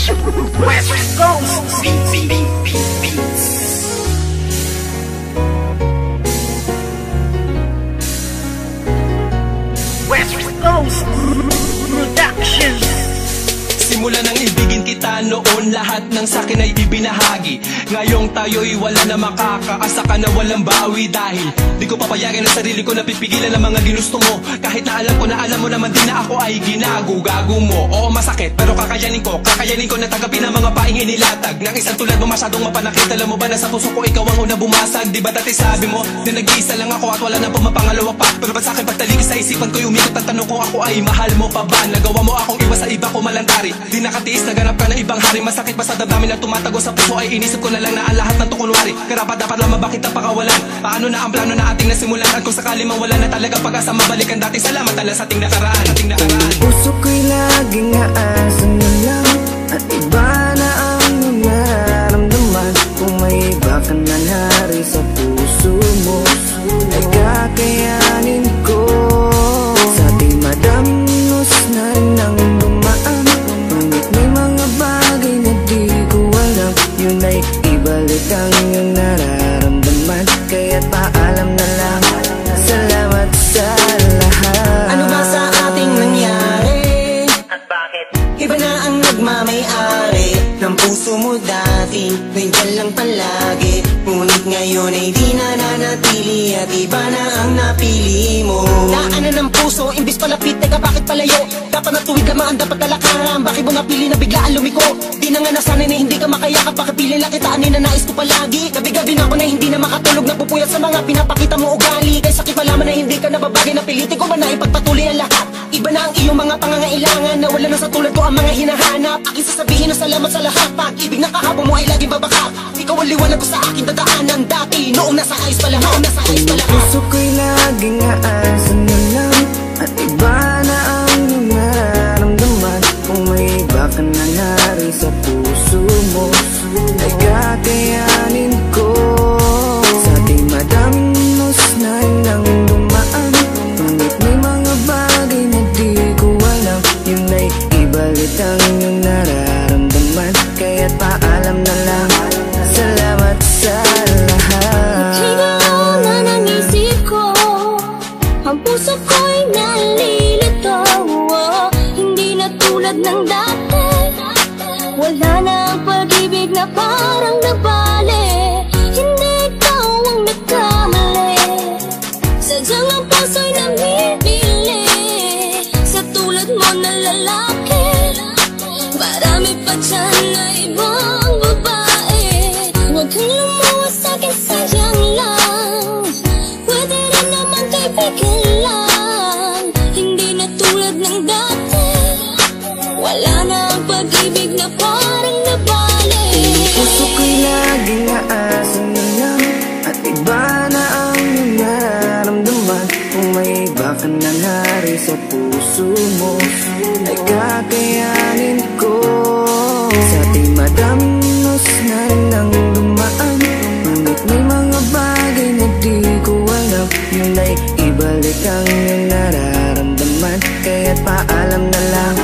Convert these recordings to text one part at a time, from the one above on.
West Coast Beats. West Coast Productions. Simula nang ibigin kita noon, lahat ng sakin ay ibinahagi. Ngayong tayo'y wala na makakaasa ka na walang bawi. Dahil di ko papayagan ang sarili ko na pipigilan ang mga ginusto mo. Kahit na alam mo naman din na ako ay ginago-gago mo. Oo, masakit pero kakayanin ko na tagapin ang mga paing inilatag ng isang tulad mo masyadong mapanakit. Alam mo ba na sa puso ko ikaw ang una bumasag? Di ba dati sabi mo na nag-iisa lang ako at wala na pumapangalawa pa? Pero ba't sa'kin pagtalikis sa isipan ko'y umikot ang tanong ko, ako ay mahal mo pa ba? Nagawa mo akong iba sa iba ko malantari. Di nakatiis, naganap ka na ibang hari. Masakit ba sa damdamin na tumatago sa puso ay inisip ko na lang na ang lahat ng tukunwari. Karapat dapat lamang bakit ang pakawalan? Paano na ang plano na ating nasimulan? At kung sakali mang wala na talaga pag-asa mabalikan dati, salamat ala sa ating nakaraan. Puso ko'y laging aasan na lang at iba na ang nararamdaman. Kung may iba ka na nari sa puso mo ay kakayanin ko. Sa ating madamos na rin ang dumaan, ngunit may mga bagay na di ko alam. Yun ay ibalik ang iyong nararamdaman. Kaya't paalam na lang, salamat sa lahat. Ano ba sa ating nangyari? At bakit? Iba na ang nagmamay-ari ng puso mo dati, nandiyan lang palagi. Ngunit ngayon ay di na nanatili at iba na ang napili mo. Daanan ng puso, imbis palapit, teka bakit palayo? Dapat natuwid lamaan, dapat talakaran. Bakit mo napili na biglaan lumiko? Di na nga nasanay na hindi ka makayakap. Bakit pili lang kita, na nais ko palagi? Gabi-gabi na ako na hindi na makatulog, napupuyat sa mga pinapakita mo ugali. Kaya sakit malaman na hindi ka nababagay, napilitin ko ba na ipagpatuloy ang lahat? Iba na ang iyong mga pangangailangan, na wala na sa tulad ko ang mga hinahanap. Aking sasabihin na salamat sa lahat, pag-ibig na kahapon mo ay laging babaka. Ikaw ang liwanag ko sa aking dadaanan dati, noong nasa ayos pa lahat, Puso ko'y laging aasan na lang at iba na ang iyong nararamdaman. Kung may iba ka na nari sa puso mo ay kakayanin ko. Sa ating madamos na rin ang dumaan, ngunit may mga bagay na di ko alam. Yun ay ibalik ang iyong nararamdaman. Kaya't paalam na lang, salamat sa lahat. Ang puso ko'y nalilito, hindi na tulad ng dati. Wala na ang pag-ibig na parang nabali. Hindi ikaw ang nagkamali. Sadyang ang puso'y namimili sa tulad mo na lalaki. Marami pa dyan na ibang babae. Huwag kang lumuwas sa'kin, sayang lang. Pwede rin naman kaibigan lang, hindi na tulad ng dati. Wala na ang pag-ibig na parang nabali. Puso ko'y laging aasan na lang at iba na ang iyong nararamdaman. Kung may iba ka na nari sa puso mo ay kakayanin ko. Sa ating madamos na rin ang dumaan, ngunit may mga bagay na di ko alam. Yun ay ibalik ang iyong nararamdaman. Kaya't paalam na lang,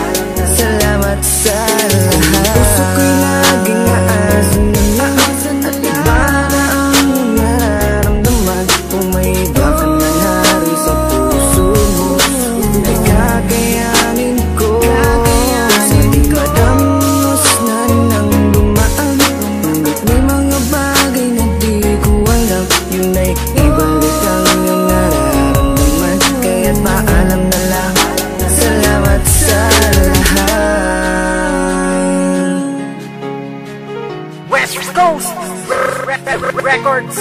salamat sa lahat. Puso ko'y laging aasan na lang at iba na ang iyong nararamdaman. Kung may iba ka na nari sa puso mo ay kakayanin ko. Sa ating madamos na rin ang dumaan, ngunit may mga bagay na di ko alam. Yun ay ibalik ang iyong nararamdaman. Kaya't paalam na lang, salamat sa lahat. West Coast Records.